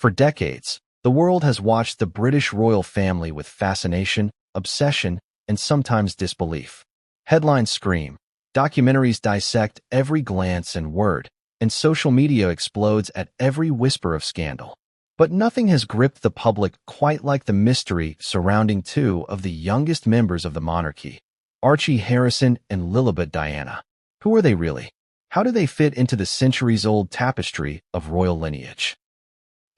For decades, the world has watched the British royal family with fascination, obsession, and sometimes disbelief. Headlines scream, documentaries dissect every glance and word, and social media explodes at every whisper of scandal. But nothing has gripped the public quite like the mystery surrounding two of the youngest members of the monarchy, Archie Harrison and Lillibet Diana. Who are they really? How do they fit into the centuries-old tapestry of royal lineage?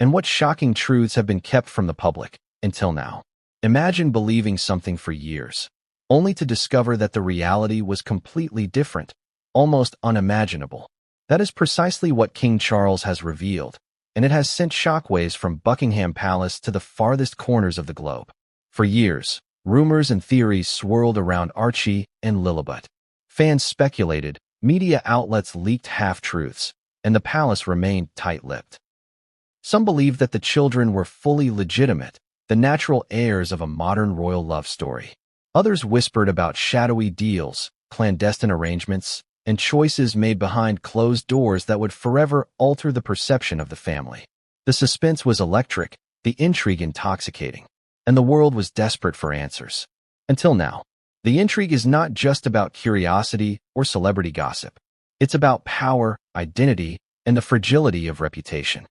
And what shocking truths have been kept from the public until now? Imagine believing something for years, only to discover that the reality was completely different, almost unimaginable. That is precisely what King Charles has revealed, and it has sent shockwaves from Buckingham Palace to the farthest corners of the globe. For years, rumors and theories swirled around Archie and Lillibet. Fans speculated, media outlets leaked half-truths, and the palace remained tight-lipped. Some believed that the children were fully legitimate, the natural heirs of a modern royal love story. Others whispered about shadowy deals, clandestine arrangements, and choices made behind closed doors that would forever alter the perception of the family. The suspense was electric, the intrigue intoxicating, and the world was desperate for answers. Until now, the intrigue is not just about curiosity or celebrity gossip. It's about power, identity, and the fragility of reputation.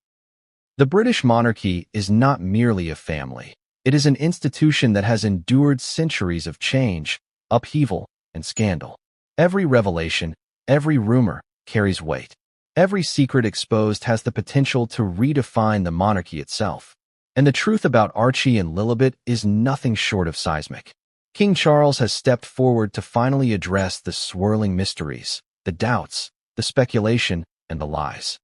The British monarchy is not merely a family. It is an institution that has endured centuries of change, upheaval, and scandal. Every revelation, every rumor carries weight. Every secret exposed has the potential to redefine the monarchy itself. And the truth about Archie and Lillibet is nothing short of seismic. King Charles has stepped forward to finally address the swirling mysteries, the doubts, the speculation, and the lies.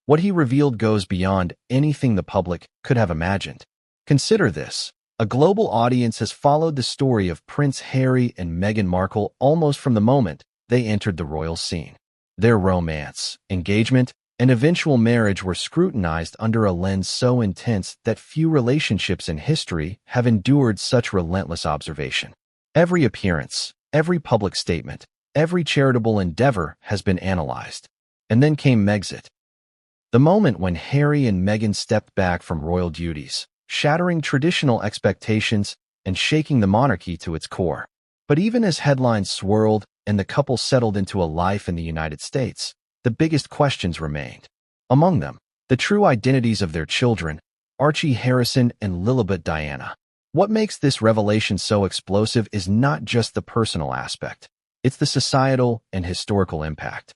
What he revealed goes beyond anything the public could have imagined. Consider this. A global audience has followed the story of Prince Harry and Meghan Markle almost from the moment they entered the royal scene. Their romance, engagement, and eventual marriage were scrutinized under a lens so intense that few relationships in history have endured such relentless observation. Every appearance, every public statement, every charitable endeavor has been analyzed. And then came Megxit. The moment when Harry and Meghan stepped back from royal duties, shattering traditional expectations and shaking the monarchy to its core. But even as headlines swirled and the couple settled into a life in the United States, the biggest questions remained. Among them, the true identities of their children, Archie Harrison and Lillibet Diana. What makes this revelation so explosive is not just the personal aspect. It's the societal and historical impact.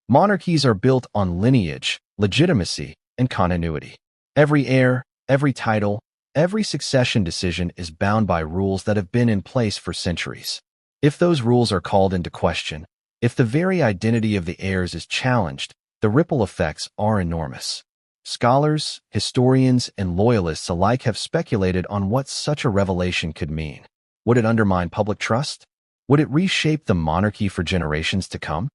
Monarchies are built on lineage, legitimacy, and continuity. Every heir, every title, every succession decision is bound by rules that have been in place for centuries. If those rules are called into question, if the very identity of the heirs is challenged, the ripple effects are enormous. Scholars, historians, and loyalists alike have speculated on what such a revelation could mean. Would it undermine public trust? Would it reshape the monarchy for generations to come?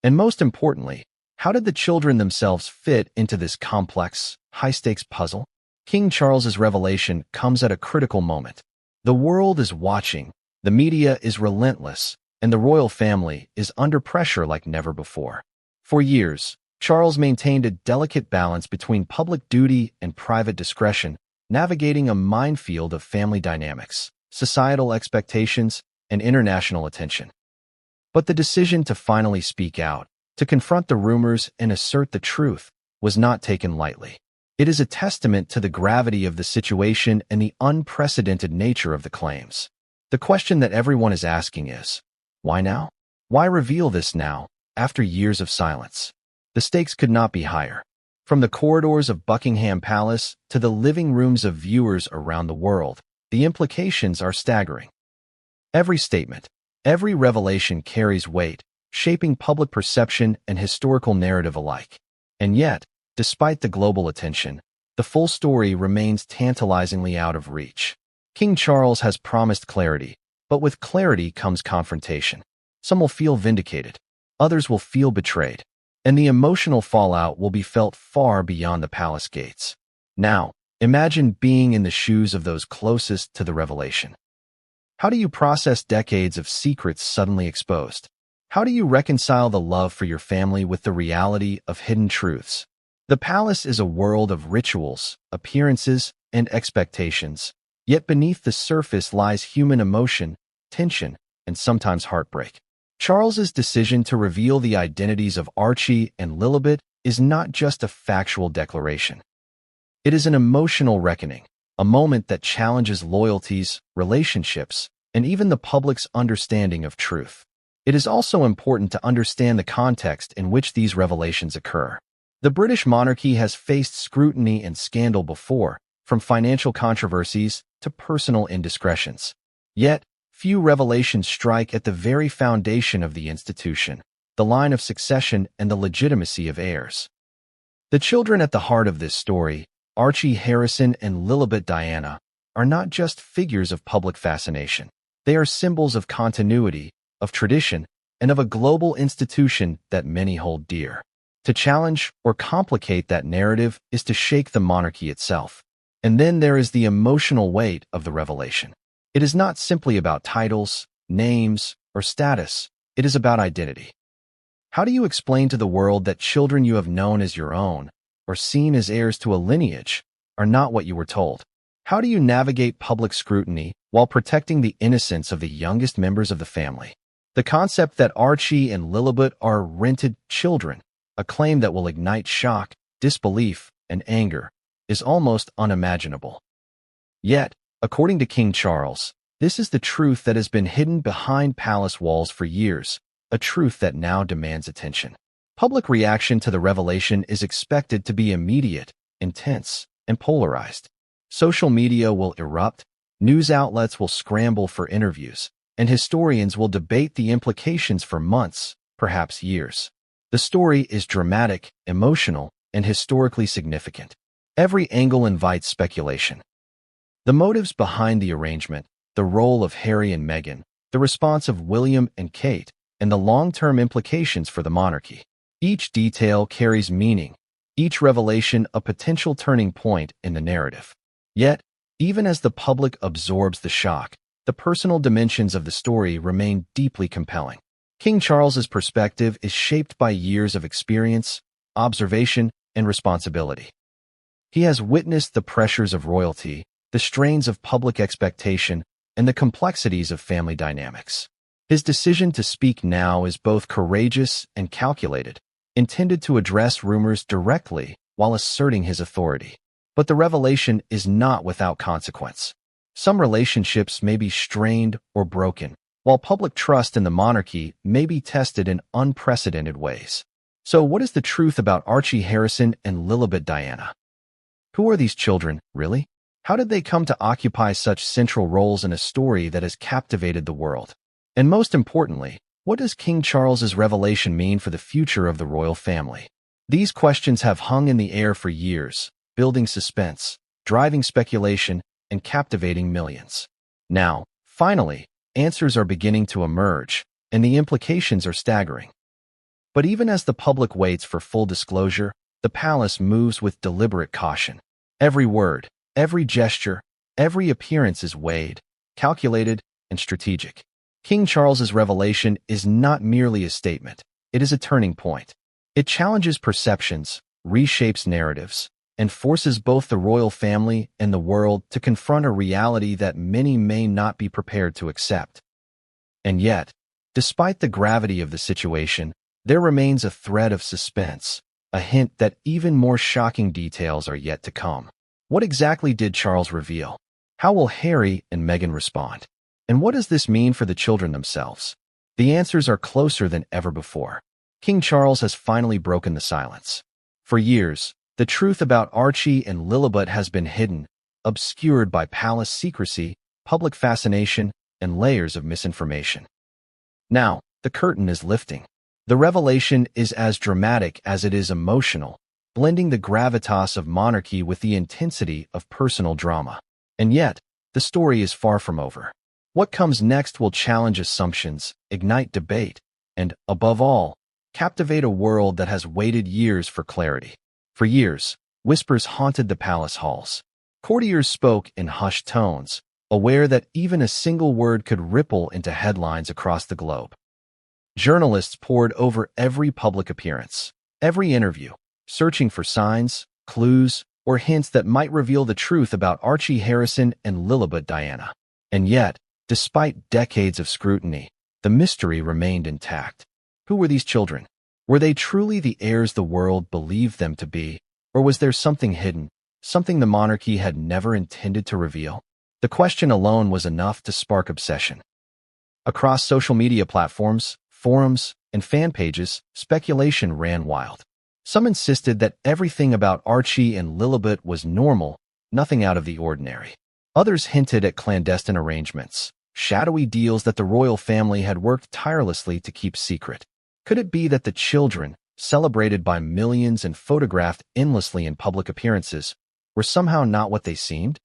And most importantly, how did the children themselves fit into this complex, high-stakes puzzle? King Charles's revelation comes at a critical moment. The world is watching, the media is relentless, and the royal family is under pressure like never before. For years, Charles maintained a delicate balance between public duty and private discretion, navigating a minefield of family dynamics, societal expectations, and international attention. But the decision to finally speak out, to confront the rumors and assert the truth, was not taken lightly. It is a testament to the gravity of the situation and the unprecedented nature of the claims. The question that everyone is asking is, why now? Why reveal this now, after years of silence? The stakes could not be higher. From the corridors of Buckingham Palace to the living rooms of viewers around the world, the implications are staggering. Every statement, every revelation carries weight, shaping public perception and historical narrative alike. And yet, despite the global attention, the full story remains tantalizingly out of reach. King Charles has promised clarity, but with clarity comes confrontation. Some will feel vindicated, others will feel betrayed, and the emotional fallout will be felt far beyond the palace gates. Now, imagine being in the shoes of those closest to the revelation. How do you process decades of secrets suddenly exposed? How do you reconcile the love for your family with the reality of hidden truths? The palace is a world of rituals, appearances, and expectations. Yet beneath the surface lies human emotion, tension, and sometimes heartbreak. Charles's decision to reveal the identities of Archie and Lillibet is not just a factual declaration. It is an emotional reckoning, a moment that challenges loyalties, relationships, and even the public's understanding of truth. It is also important to understand the context in which these revelations occur. The British monarchy has faced scrutiny and scandal before, from financial controversies to personal indiscretions. Yet, few revelations strike at the very foundation of the institution, the line of succession and the legitimacy of heirs. The children at the heart of this story, Archie Harrison and Lillibet Diana, are not just figures of public fascination. They are symbols of continuity, of tradition, and of a global institution that many hold dear. To challenge or complicate that narrative is to shake the monarchy itself. And then there is the emotional weight of the revelation. It is not simply about titles, names, or status. It is about identity. How do you explain to the world that children you have known as your own, or seen as heirs to a lineage, are not what you were told? How do you navigate public scrutiny while protecting the innocence of the youngest members of the family? The concept that Archie and Lillibet are rented children, a claim that will ignite shock, disbelief, and anger, is almost unimaginable. Yet, according to King Charles, this is the truth that has been hidden behind palace walls for years, a truth that now demands attention. Public reaction to the revelation is expected to be immediate, intense, and polarized. Social media will erupt, news outlets will scramble for interviews, and historians will debate the implications for months, perhaps years. The story is dramatic, emotional, and historically significant. Every angle invites speculation. The motives behind the arrangement, the role of Harry and Meghan, the response of William and Kate, and the long-term implications for the monarchy. Each detail carries meaning, each revelation a potential turning point in the narrative. Yet, even as the public absorbs the shock, the personal dimensions of the story remain deeply compelling. King Charles's perspective is shaped by years of experience, observation, and responsibility. He has witnessed the pressures of royalty, the strains of public expectation, and the complexities of family dynamics. His decision to speak now is both courageous and calculated, intended to address rumors directly while asserting his authority. But the revelation is not without consequence. Some relationships may be strained or broken, while public trust in the monarchy may be tested in unprecedented ways. So what is the truth about Archie Harrison and Lillibet Diana? Who are these children, really? How did they come to occupy such central roles in a story that has captivated the world? And most importantly, what does King Charles's revelation mean for the future of the royal family? These questions have hung in the air for years, building suspense, driving speculation, and captivating millions. Now, finally, answers are beginning to emerge, and the implications are staggering. But even as the public waits for full disclosure, the palace moves with deliberate caution. Every word, every gesture, every appearance is weighed, calculated, and strategic. King Charles's revelation is not merely a statement, it is a turning point. It challenges perceptions, reshapes narratives, and forces both the royal family and the world to confront a reality that many may not be prepared to accept. And yet, despite the gravity of the situation, there remains a thread of suspense, a hint that even more shocking details are yet to come. What exactly did Charles reveal? How will Harry and Meghan respond? And what does this mean for the children themselves? The answers are closer than ever before. King Charles has finally broken the silence. For years, the truth about Archie and Lillibet has been hidden, obscured by palace secrecy, public fascination, and layers of misinformation. Now, the curtain is lifting. The revelation is as dramatic as it is emotional, blending the gravitas of monarchy with the intensity of personal drama. And yet, the story is far from over. What comes next will challenge assumptions, ignite debate, and, above all, captivate a world that has waited years for clarity. For years, whispers haunted the palace halls. Courtiers spoke in hushed tones, aware that even a single word could ripple into headlines across the globe. Journalists pored over every public appearance, every interview, searching for signs, clues, or hints that might reveal the truth about Archie Harrison and Lillibet Diana. And yet, despite decades of scrutiny, the mystery remained intact. Who were these children? Were they truly the heirs the world believed them to be, or was there something hidden, something the monarchy had never intended to reveal? The question alone was enough to spark obsession. Across social media platforms, forums, and fan pages, speculation ran wild. Some insisted that everything about Archie and Lillibet was normal, nothing out of the ordinary. Others hinted at clandestine arrangements, shadowy deals that the royal family had worked tirelessly to keep secret. Could it be that the children, celebrated by millions and photographed endlessly in public appearances, were somehow not what they seemed?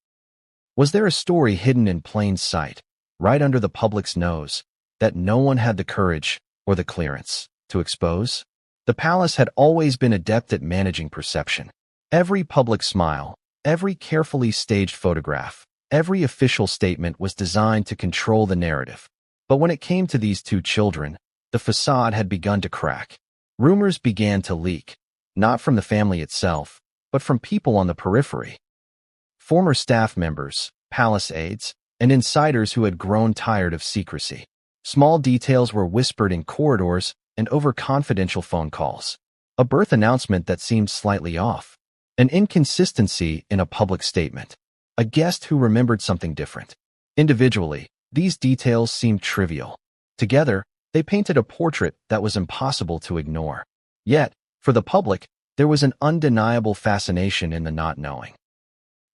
Was there a story hidden in plain sight, right under the public's nose, that no one had the courage or the clearance to expose? The palace had always been adept at managing perception. Every public smile, every carefully staged photograph, every official statement was designed to control the narrative. But when it came to these two children, the facade had begun to crack. Rumors began to leak, not from the family itself, but from people on the periphery. Former staff members, palace aides, and insiders who had grown tired of secrecy. Small details were whispered in corridors and over confidential phone calls. A birth announcement that seemed slightly off. An inconsistency in a public statement. A guest who remembered something different. Individually, these details seemed trivial. Together, they painted a portrait that was impossible to ignore. Yet, for the public, there was an undeniable fascination in the not knowing.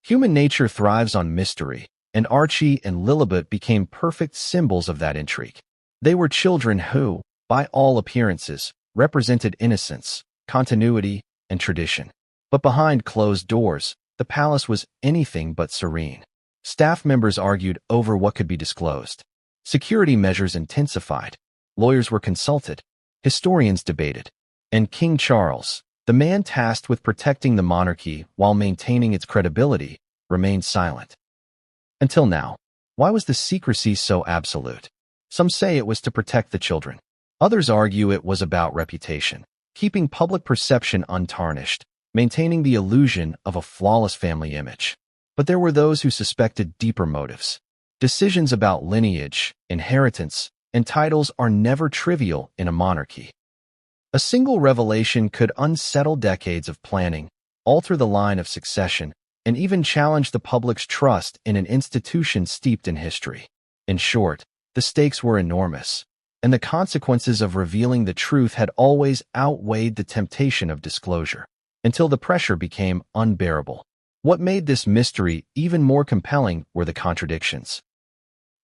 Human nature thrives on mystery, and Archie and Lillibet became perfect symbols of that intrigue. They were children who, by all appearances, represented innocence, continuity, and tradition. But behind closed doors, the palace was anything but serene. Staff members argued over what could be disclosed. Security measures intensified. Lawyers were consulted. Historians debated. And King Charles, the man tasked with protecting the monarchy while maintaining its credibility, remained silent. Until now. Why was the secrecy so absolute? Some say it was to protect the children. Others argue it was about reputation, keeping public perception untarnished, maintaining the illusion of a flawless family image. But there were those who suspected deeper motives. Decisions about lineage, inheritance, and titles are never trivial in a monarchy. A single revelation could unsettle decades of planning, alter the line of succession, and even challenge the public's trust in an institution steeped in history. In short, the stakes were enormous, and the consequences of revealing the truth had always outweighed the temptation of disclosure, until the pressure became unbearable. What made this mystery even more compelling were the contradictions.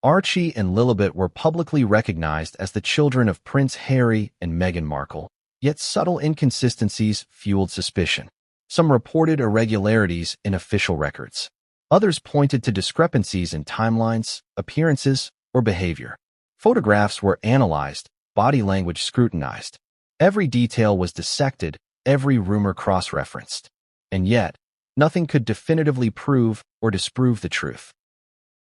Archie and Lillibet were publicly recognized as the children of Prince Harry and Meghan Markle, yet subtle inconsistencies fueled suspicion. Some reported irregularities in official records. Others pointed to discrepancies in timelines, appearances, or behavior. Photographs were analyzed, body language scrutinized. Every detail was dissected, every rumor cross-referenced. And yet, nothing could definitively prove or disprove the truth.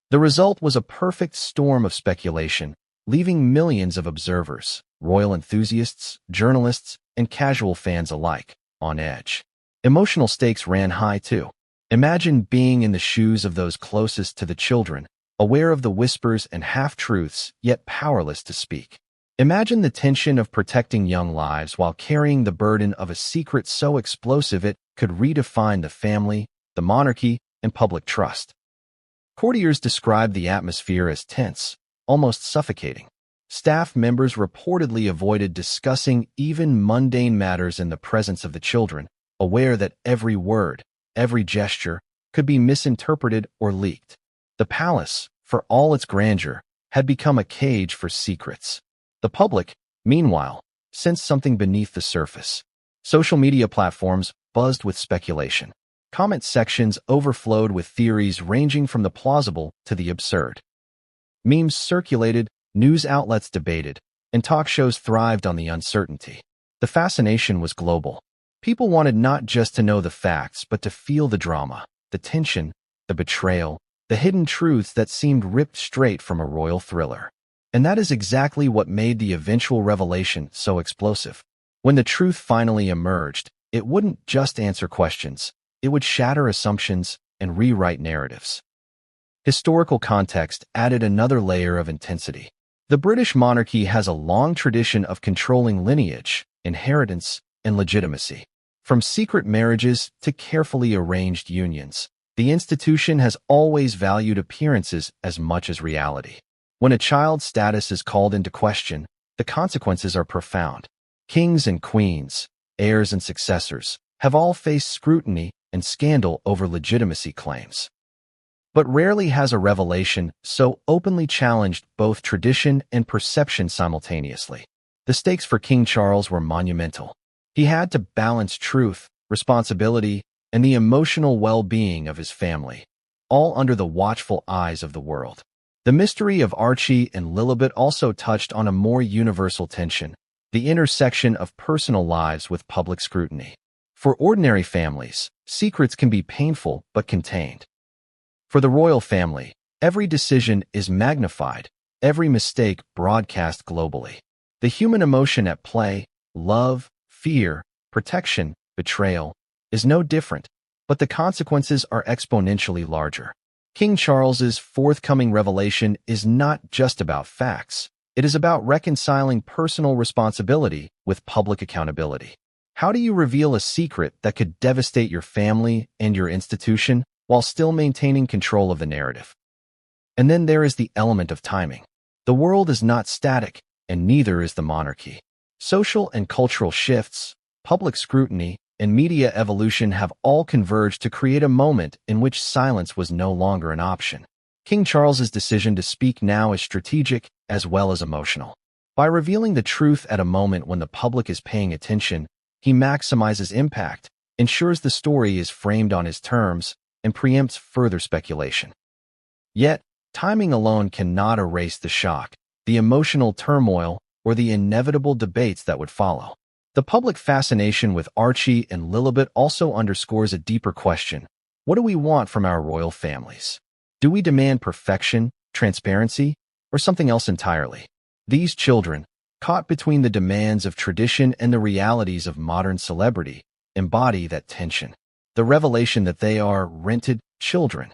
The result was a perfect storm of speculation, leaving millions of observers, royal enthusiasts, journalists, and casual fans alike, on edge. Emotional stakes ran high too. Imagine being in the shoes of those closest to the children, aware of the whispers and half-truths, yet powerless to speak. Imagine the tension of protecting young lives while carrying the burden of a secret so explosive it could redefine the family, the monarchy, and public trust. Courtiers described the atmosphere as tense, almost suffocating. Staff members reportedly avoided discussing even mundane matters in the presence of the children, aware that every word, every gesture, could be misinterpreted or leaked. The palace, for all its grandeur, had become a cage for secrets. The public, meanwhile, sensed something beneath the surface. Social media platforms buzzed with speculation. Comment sections overflowed with theories ranging from the plausible to the absurd. Memes circulated, news outlets debated, and talk shows thrived on the uncertainty. The fascination was global. People wanted not just to know the facts, but to feel the drama, the tension, the betrayal, the hidden truths that seemed ripped straight from a royal thriller. And that is exactly what made the eventual revelation so explosive. When the truth finally emerged, It wouldn't just answer questions, it would shatter assumptions and rewrite narratives. Historical context added another layer of intensity. The British monarchy has a long tradition of controlling lineage, inheritance, and legitimacy. From secret marriages to carefully arranged unions, the institution has always valued appearances as much as reality. When a child's status is called into question, the consequences are profound. Kings and queens, heirs and successors, have all faced scrutiny and scandal over legitimacy claims. But rarely has a revelation so openly challenged both tradition and perception simultaneously. The stakes for King Charles were monumental. He had to balance truth, responsibility, and the emotional well-being of his family, all under the watchful eyes of the world. The mystery of Archie and Lillibet also touched on a more universal tension, the intersection of personal lives with public scrutiny. For ordinary families, secrets can be painful but contained. For the royal family, every decision is magnified, every mistake broadcast globally. The human emotion at play, love, fear, protection, betrayal, is no different, but the consequences are exponentially larger. King Charles's forthcoming revelation is not just about facts. It is about reconciling personal responsibility with public accountability. How do you reveal a secret that could devastate your family and your institution while still maintaining control of the narrative? And then there is the element of timing. The world is not static, and neither is the monarchy. Social and cultural shifts, public scrutiny, and media evolution have all converged to create a moment in which silence was no longer an option. King Charles's decision to speak now is strategic as well as emotional. By revealing the truth at a moment when the public is paying attention, he maximizes impact, ensures the story is framed on his terms, and preempts further speculation. Yet, timing alone cannot erase the shock, the emotional turmoil, or the inevitable debates that would follow. The public fascination with Archie and Lillibet also underscores a deeper question. What do we want from our royal families? Do we demand perfection, transparency, or something else entirely? These children, caught between the demands of tradition and the realities of modern celebrity, embody that tension. The revelation that they are rented children,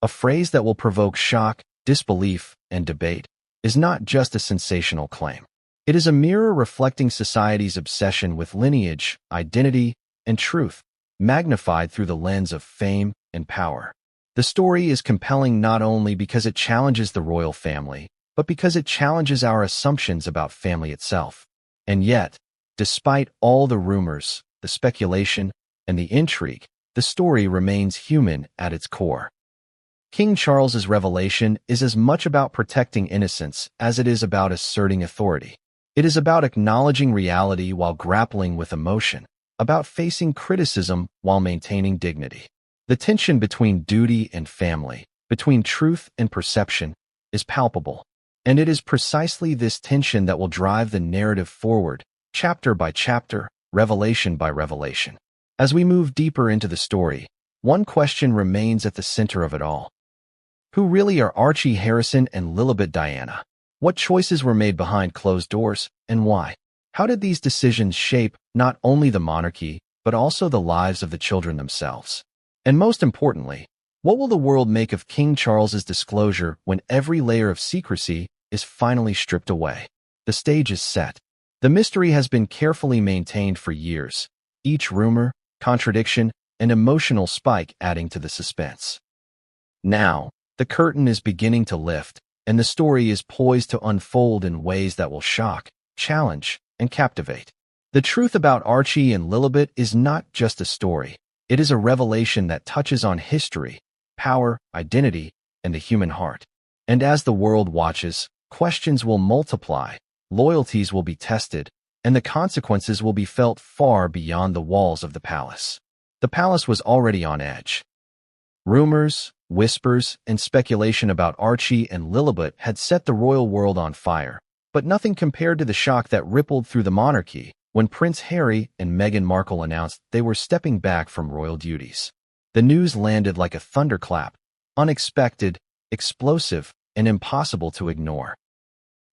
a phrase that will provoke shock, disbelief, and debate, is not just a sensational claim. It is a mirror reflecting society's obsession with lineage, identity, and truth, magnified through the lens of fame and power. The story is compelling not only because it challenges the royal family, but because it challenges our assumptions about family itself. And yet, despite all the rumors, the speculation, and the intrigue, the story remains human at its core. King Charles's revelation is as much about protecting innocence as it is about asserting authority. It is about acknowledging reality while grappling with emotion, about facing criticism while maintaining dignity. The tension between duty and family, between truth and perception, is palpable, and it is precisely this tension that will drive the narrative forward, chapter by chapter, revelation by revelation. As we move deeper into the story, one question remains at the center of it all. Who really are Archie Harrison and Lillibet Diana? What choices were made behind closed doors, and why? How did these decisions shape not only the monarchy, but also the lives of the children themselves? And most importantly, what will the world make of King Charles's disclosure when every layer of secrecy is finally stripped away? The stage is set. The mystery has been carefully maintained for years, each rumor, contradiction, and emotional spike adding to the suspense. Now, the curtain is beginning to lift, and the story is poised to unfold in ways that will shock, challenge, and captivate. The truth about Archie and Lillibet is not just a story. It is a revelation that touches on history, power, identity, and the human heart. And as the world watches, questions will multiply, loyalties will be tested, and the consequences will be felt far beyond the walls of the palace. The palace was already on edge. Rumors, whispers, and speculation about Archie and Lillibet had set the royal world on fire, but nothing compared to the shock that rippled through the monarchy when Prince Harry and Meghan Markle announced they were stepping back from royal duties. The news landed like a thunderclap, unexpected, explosive, and impossible to ignore.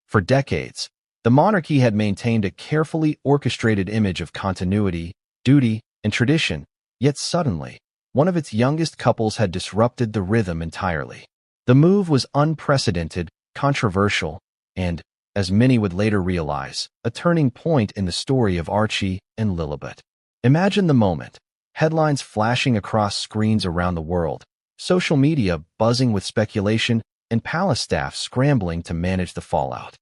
For decades, the monarchy had maintained a carefully orchestrated image of continuity, duty, and tradition, yet suddenly, one of its youngest couples had disrupted the rhythm entirely. The move was unprecedented, controversial, and, as many would later realize, a turning point in the story of Archie and Lillibet. Imagine the moment, headlines flashing across screens around the world, social media buzzing with speculation, and palace staff scrambling to manage the fallout.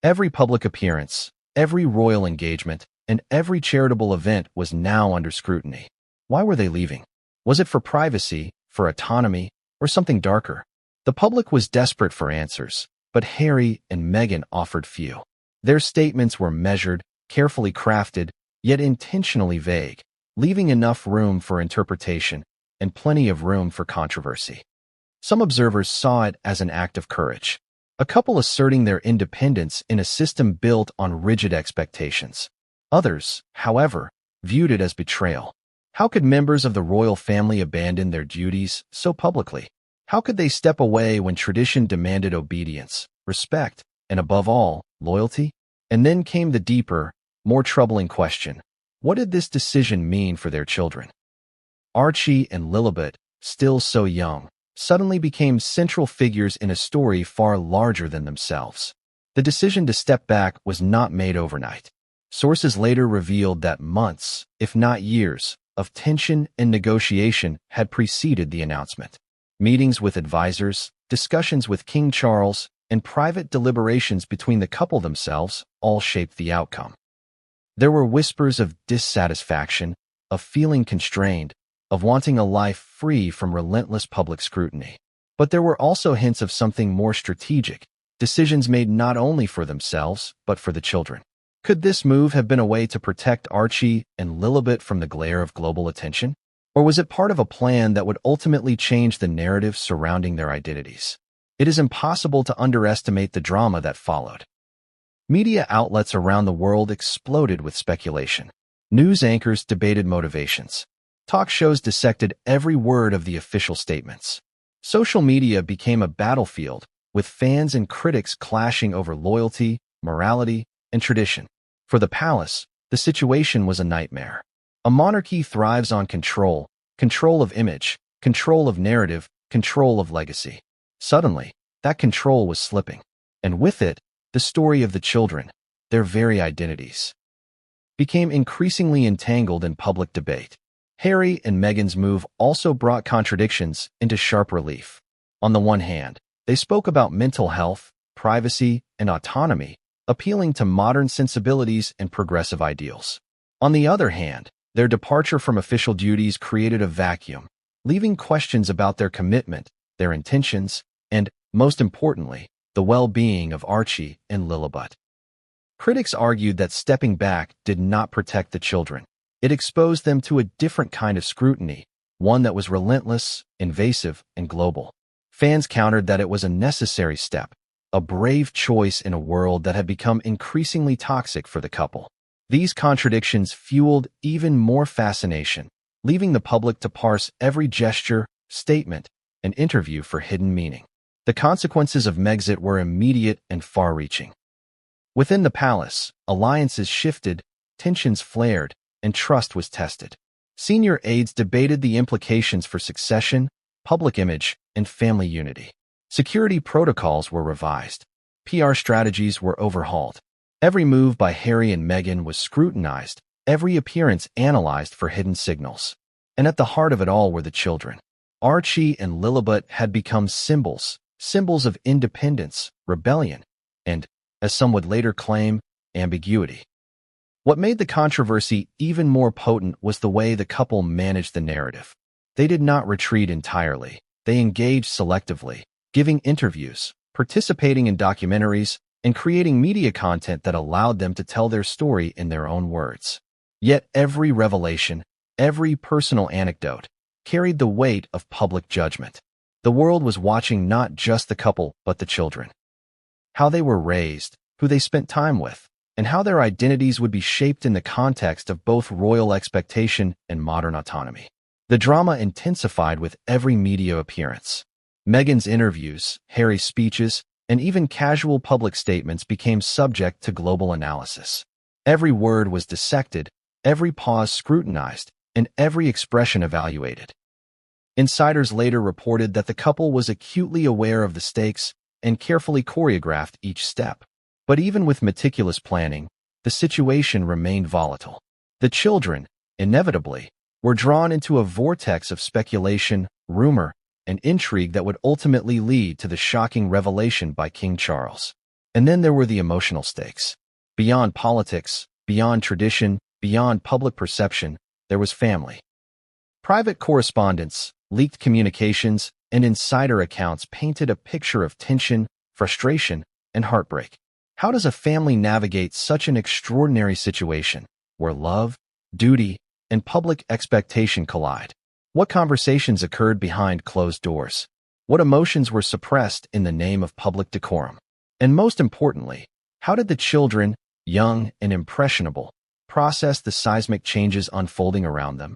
Every public appearance, every royal engagement, and every charitable event was now under scrutiny. Why were they leaving? Was it for privacy, for autonomy, or something darker? The public was desperate for answers, but Harry and Meghan offered few. Their statements were measured, carefully crafted, yet intentionally vague, leaving enough room for interpretation and plenty of room for controversy. Some observers saw it as an act of courage, a couple asserting their independence in a system built on rigid expectations. Others, however, viewed it as betrayal. How could members of the royal family abandon their duties so publicly? How could they step away when tradition demanded obedience, respect, and above all, loyalty? And then came the deeper, more troubling question. What did this decision mean for their children? Archie and Lillibet, still so young, suddenly became central figures in a story far larger than themselves. The decision to step back was not made overnight. Sources later revealed that months, if not years, of tension and negotiation had preceded the announcement. Meetings with advisors, discussions with King Charles, and private deliberations between the couple themselves all shaped the outcome. There were whispers of dissatisfaction, of feeling constrained, of wanting a life free from relentless public scrutiny. But there were also hints of something more strategic, decisions made not only for themselves, but for the children. Could this move have been a way to protect Archie and Lillibet from the glare of global attention? Or was it part of a plan that would ultimately change the narrative surrounding their identities? It is impossible to underestimate the drama that followed. Media outlets around the world exploded with speculation. News anchors debated motivations. Talk shows dissected every word of the official statements. Social media became a battlefield, with fans and critics clashing over loyalty, morality, and tradition. For the palace, the situation was a nightmare. A monarchy thrives on control, control of image, control of narrative, control of legacy. Suddenly, that control was slipping, and with it, the story of the children, their very identities, became increasingly entangled in public debate. Harry and Meghan's move also brought contradictions into sharp relief. On the one hand, they spoke about mental health, privacy, and autonomy, appealing to modern sensibilities and progressive ideals. On the other hand, their departure from official duties created a vacuum, leaving questions about their commitment, their intentions, and, most importantly, the well-being of Archie and Lillibet. Critics argued that stepping back did not protect the children. It exposed them to a different kind of scrutiny, one that was relentless, invasive, and global. Fans countered that it was a necessary step, a brave choice in a world that had become increasingly toxic for the couple. These contradictions fueled even more fascination, leaving the public to parse every gesture, statement, and interview for hidden meaning. The consequences of Megxit were immediate and far-reaching. Within the palace, alliances shifted, tensions flared, and trust was tested. Senior aides debated the implications for succession, public image, and family unity. Security protocols were revised. PR strategies were overhauled. Every move by Harry and Meghan was scrutinized, every appearance analyzed for hidden signals. And at the heart of it all were the children. Archie and Lillibet had become symbols of independence, rebellion, and, as some would later claim, ambiguity. What made the controversy even more potent was the way the couple managed the narrative. They did not retreat entirely. They engaged selectively, giving interviews, participating in documentaries, and creating media content that allowed them to tell their story in their own words. Yet every revelation, every personal anecdote, carried the weight of public judgment. The world was watching not just the couple, but the children. How they were raised, who they spent time with, and how their identities would be shaped in the context of both royal expectation and modern autonomy. The drama intensified with every media appearance. Meghan's interviews, Harry's speeches, and even casual public statements became subject to global analysis. Every word was dissected, every pause scrutinized, and every expression evaluated. Insiders later reported that the couple was acutely aware of the stakes and carefully choreographed each step. But even with meticulous planning, the situation remained volatile. The children, inevitably, were drawn into a vortex of speculation, rumor, and intrigue that would ultimately lead to the shocking revelation by King Charles. And then there were the emotional stakes. Beyond politics, beyond tradition, beyond public perception, there was family. Private correspondence, leaked communications, and insider accounts painted a picture of tension, frustration, and heartbreak. How does a family navigate such an extraordinary situation, where love, duty, and public expectation collide? What conversations occurred behind closed doors? What emotions were suppressed in the name of public decorum? And most importantly, how did the children, young and impressionable, process the seismic changes unfolding around them?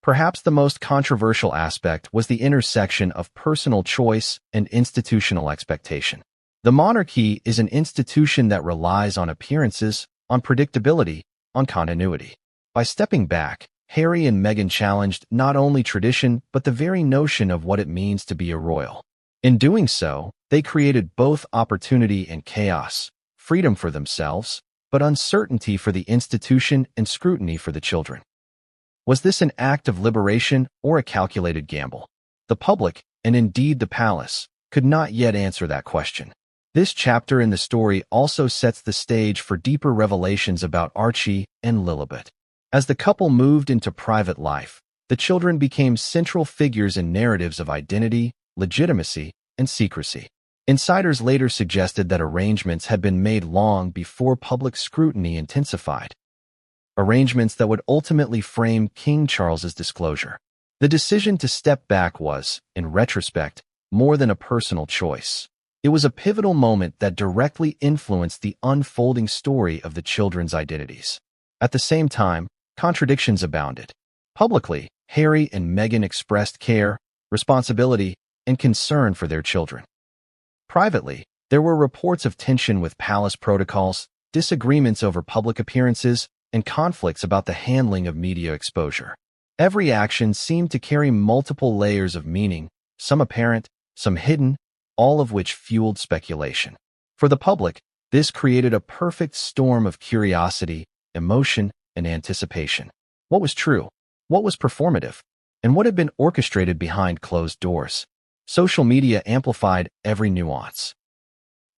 Perhaps the most controversial aspect was the intersection of personal choice and institutional expectation. The monarchy is an institution that relies on appearances, on predictability, on continuity. By stepping back, Harry and Meghan challenged not only tradition but the very notion of what it means to be a royal. In doing so, they created both opportunity and chaos, freedom for themselves, but uncertainty for the institution and scrutiny for the children. Was this an act of liberation or a calculated gamble? The public, and indeed the palace, could not yet answer that question. This chapter in the story also sets the stage for deeper revelations about Archie and Lillibet. As the couple moved into private life, the children became central figures in narratives of identity, legitimacy, and secrecy. Insiders later suggested that arrangements had been made long before public scrutiny intensified. Arrangements that would ultimately frame King Charles's disclosure. The decision to step back was, in retrospect, more than a personal choice. It was a pivotal moment that directly influenced the unfolding story of the children's identities. At the same time, contradictions abounded. Publicly, Harry and Meghan expressed care, responsibility, and concern for their children. Privately, there were reports of tension with palace protocols, disagreements over public appearances, and conflicts about the handling of media exposure. Every action seemed to carry multiple layers of meaning, some apparent, some hidden, all of which fueled speculation. For the public, this created a perfect storm of curiosity, emotion, and anticipation. What was true? What was performative? And what had been orchestrated behind closed doors? Social media amplified every nuance.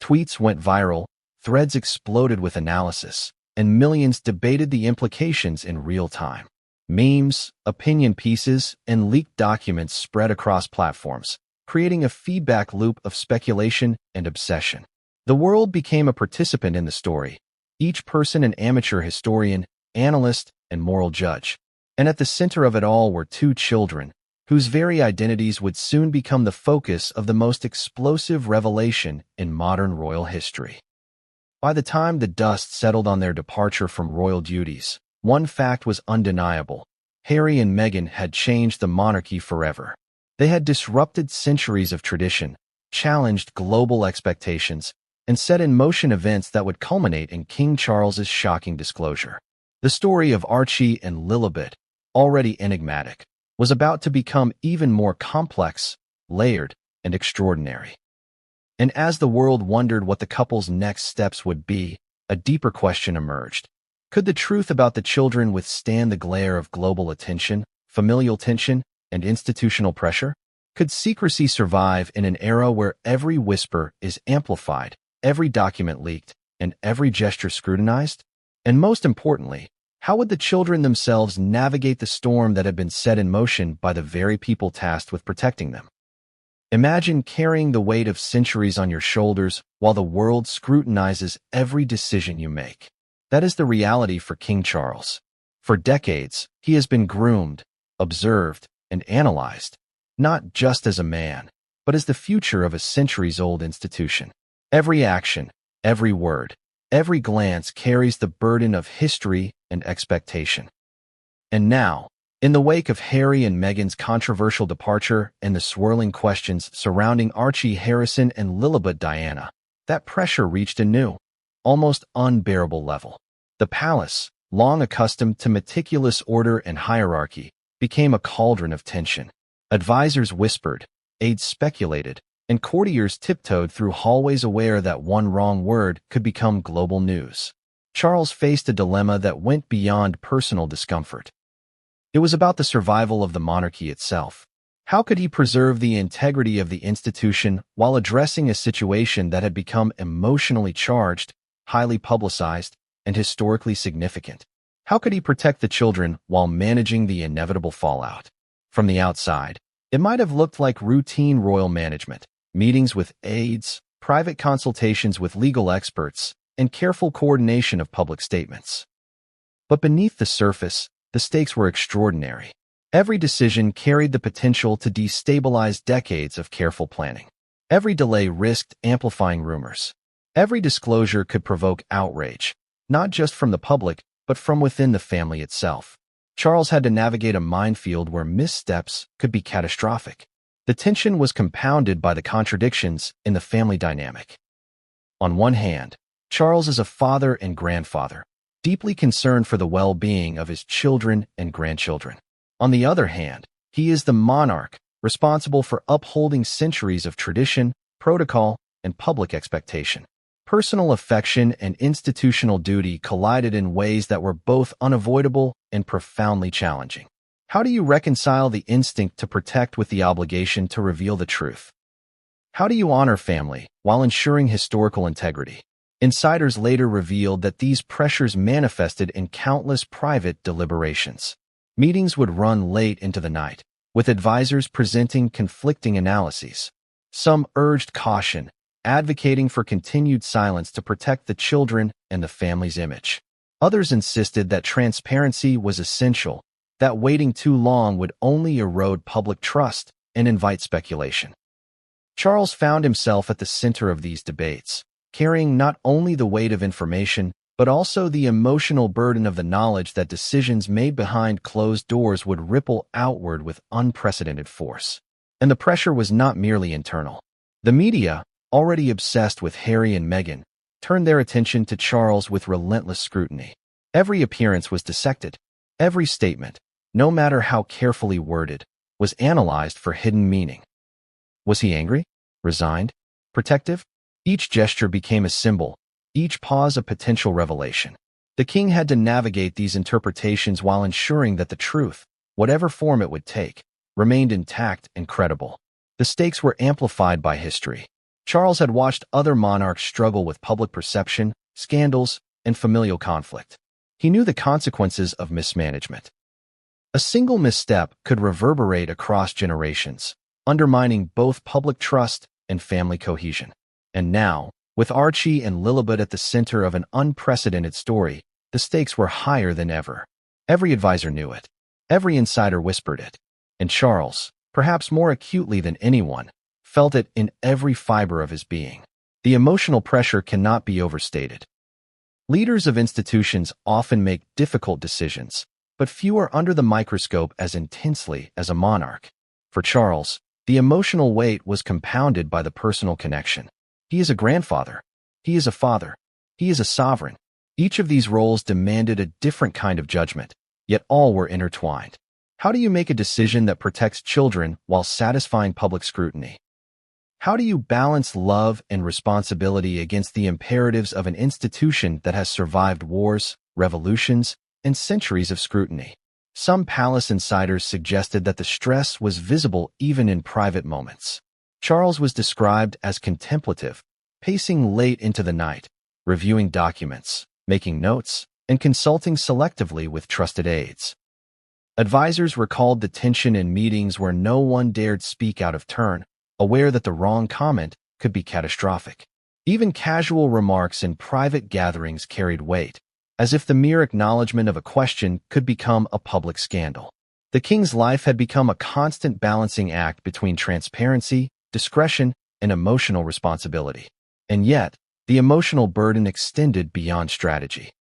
Tweets went viral, threads exploded with analysis, and millions debated the implications in real time. Memes, opinion pieces, and leaked documents spread across platforms, creating a feedback loop of speculation and obsession. The world became a participant in the story, each person an amateur historian, analyst, and moral judge. And at the center of it all were two children, whose very identities would soon become the focus of the most explosive revelation in modern royal history. By the time the dust settled on their departure from royal duties, one fact was undeniable. Harry and Meghan had changed the monarchy forever. They had disrupted centuries of tradition, challenged global expectations, and set in motion events that would culminate in King Charles's shocking disclosure. The story of Archie and Lillibet, already enigmatic, was about to become even more complex, layered, and extraordinary. And as the world wondered what the couple's next steps would be, a deeper question emerged. Could the truth about the children withstand the glare of global attention, familial tension, and institutional pressure? Could secrecy survive in an era where every whisper is amplified, every document leaked, and every gesture scrutinized? And most importantly, how would the children themselves navigate the storm that had been set in motion by the very people tasked with protecting them? Imagine carrying the weight of centuries on your shoulders while the world scrutinizes every decision you make. That is the reality for King Charles. For decades, he has been groomed, observed, and analyzed, not just as a man, but as the future of a centuries-old institution. Every action, every word, every glance carries the burden of history and expectation. And now, in the wake of Harry and Meghan's controversial departure and the swirling questions surrounding Archie Harrison and Lillibet Diana, that pressure reached a new, almost unbearable level. The palace, long accustomed to meticulous order and hierarchy, became a cauldron of tension. Advisors whispered, aides speculated, and courtiers tiptoed through hallways aware that one wrong word could become global news. Charles faced a dilemma that went beyond personal discomfort. It was about the survival of the monarchy itself. How could he preserve the integrity of the institution while addressing a situation that had become emotionally charged, highly publicized, and historically significant? How could he protect the children while managing the inevitable fallout? From the outside, it might have looked like routine royal management, meetings with aides, private consultations with legal experts, and careful coordination of public statements. But beneath the surface, the stakes were extraordinary. Every decision carried the potential to destabilize decades of careful planning. Every delay risked amplifying rumors. Every disclosure could provoke outrage, not just from the public, but from within the family itself. Charles had to navigate a minefield where missteps could be catastrophic. The tension was compounded by the contradictions in the family dynamic. On one hand, Charles is a father and grandfather, deeply concerned for the well-being of his children and grandchildren. On the other hand, he is the monarch, responsible for upholding centuries of tradition, protocol, and public expectation. Personal affection and institutional duty collided in ways that were both unavoidable and profoundly challenging. How do you reconcile the instinct to protect with the obligation to reveal the truth? How do you honor family while ensuring historical integrity? Insiders later revealed that these pressures manifested in countless private deliberations. Meetings would run late into the night, with advisors presenting conflicting analyses. Some urged caution, advocating for continued silence to protect the children and the family's image. Others insisted that transparency was essential, that waiting too long would only erode public trust and invite speculation. Charles found himself at the center of these debates, carrying not only the weight of information, but also the emotional burden of the knowledge that decisions made behind closed doors would ripple outward with unprecedented force. And the pressure was not merely internal. The media, already obsessed with Harry and Meghan, turned their attention to Charles with relentless scrutiny. Every appearance was dissected. Every statement, no matter how carefully worded, was analyzed for hidden meaning. Was he angry? Resigned? Protective? Each gesture became a symbol, each pause a potential revelation. The king had to navigate these interpretations while ensuring that the truth, whatever form it would take, remained intact and credible. The stakes were amplified by history. Charles had watched other monarchs struggle with public perception, scandals, and familial conflict. He knew the consequences of mismanagement. A single misstep could reverberate across generations, undermining both public trust and family cohesion. And now, with Archie and Lillibet at the center of an unprecedented story, the stakes were higher than ever. Every advisor knew it. Every insider whispered it. And Charles, perhaps more acutely than anyone, felt it in every fiber of his being. The emotional pressure cannot be overstated. Leaders of institutions often make difficult decisions, but few are under the microscope as intensely as a monarch. For Charles, the emotional weight was compounded by the personal connection. He is a grandfather. He is a father. He is a sovereign. Each of these roles demanded a different kind of judgment, yet all were intertwined. How do you make a decision that protects children while satisfying public scrutiny? How do you balance love and responsibility against the imperatives of an institution that has survived wars, revolutions, and centuries of scrutiny? Some palace insiders suggested that the stress was visible even in private moments. Charles was described as contemplative, pacing late into the night, reviewing documents, making notes, and consulting selectively with trusted aides. Advisors recalled the tension in meetings where no one dared speak out of turn, aware that the wrong comment could be catastrophic. Even casual remarks in private gatherings carried weight, as if the mere acknowledgement of a question could become a public scandal. The king's life had become a constant balancing act between transparency, discretion, and emotional responsibility. And yet, the emotional burden extended beyond strategy.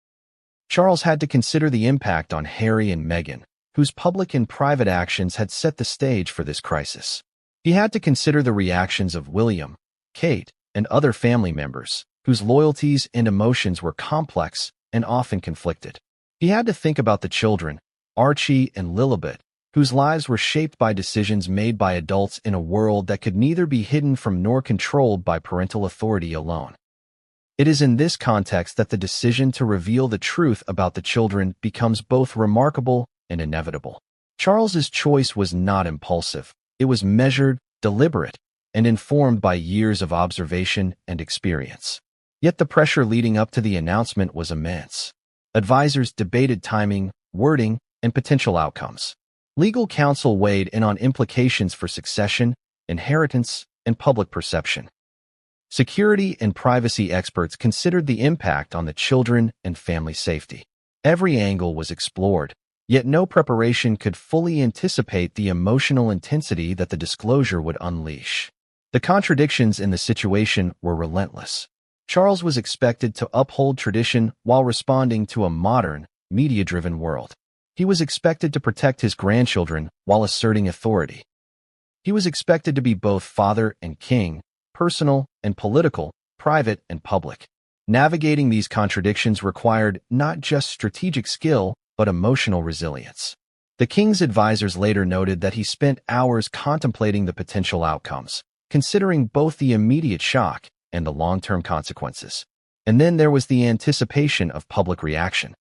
Charles had to consider the impact on Harry and Meghan, whose public and private actions had set the stage for this crisis. He had to consider the reactions of William, Kate, and other family members, whose loyalties and emotions were complex and often conflicted. He had to think about the children, Archie and Lillibet, whose lives were shaped by decisions made by adults in a world that could neither be hidden from nor controlled by parental authority alone. It is in this context that the decision to reveal the truth about the children becomes both remarkable and inevitable. Charles's choice was not impulsive. It was measured, deliberate, and informed by years of observation and experience. Yet the pressure leading up to the announcement was immense. Advisors debated timing, wording, and potential outcomes. Legal counsel weighed in on implications for succession, inheritance, and public perception. Security and privacy experts considered the impact on the children and family safety. Every angle was explored, yet no preparation could fully anticipate the emotional intensity that the disclosure would unleash. The contradictions in the situation were relentless. Charles was expected to uphold tradition while responding to a modern, media-driven world. He was expected to protect his grandchildren while asserting authority. He was expected to be both father and king, personal and political, private and public. Navigating these contradictions required not just strategic skill, but emotional resilience. The king's advisors later noted that he spent hours contemplating the potential outcomes, considering both the immediate shock and the long-term consequences. And then there was the anticipation of public reaction.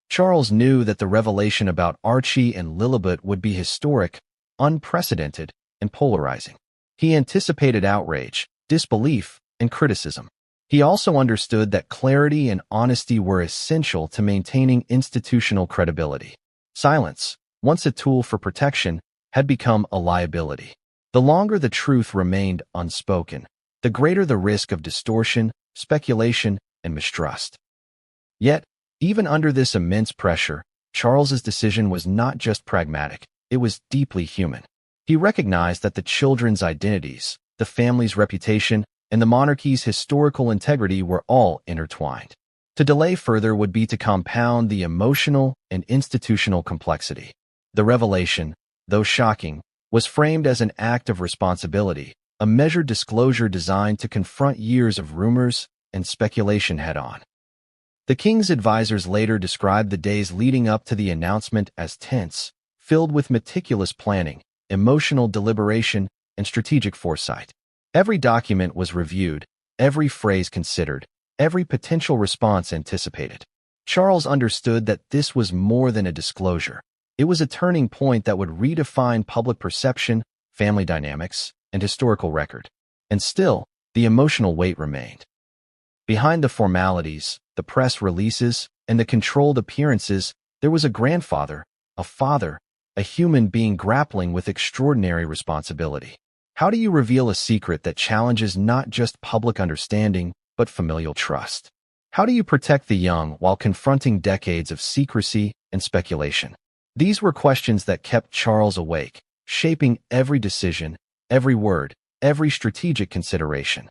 Charles knew that the revelation about Archie and Lillibet would be historic, unprecedented, and polarizing. He anticipated outrage, disbelief, and criticism. He also understood that clarity and honesty were essential to maintaining institutional credibility. Silence, once a tool for protection, had become a liability. The longer the truth remained unspoken, the greater the risk of distortion, speculation, and mistrust. Yet, even under this immense pressure, Charles's decision was not just pragmatic, it was deeply human. He recognized that the children's identities, the family's reputation, and the monarchy's historical integrity were all intertwined. To delay further would be to compound the emotional and institutional complexity. The revelation, though shocking, was framed as an act of responsibility, a measured disclosure designed to confront years of rumors and speculation head-on. The king's advisors later described the days leading up to the announcement as tense, filled with meticulous planning, emotional deliberation, and strategic foresight. Every document was reviewed, every phrase considered, every potential response anticipated. Charles understood that this was more than a disclosure. It was a turning point that would redefine public perception, family dynamics, and historical record. And still, the emotional weight remained. Behind the formalities, the press releases, and the controlled appearances, there was a grandfather, a father, a human being grappling with extraordinary responsibility. How do you reveal a secret that challenges not just public understanding, but familial trust? How do you protect the young while confronting decades of secrecy and speculation? These were questions that kept Charles awake, shaping every decision, every word, every strategic consideration.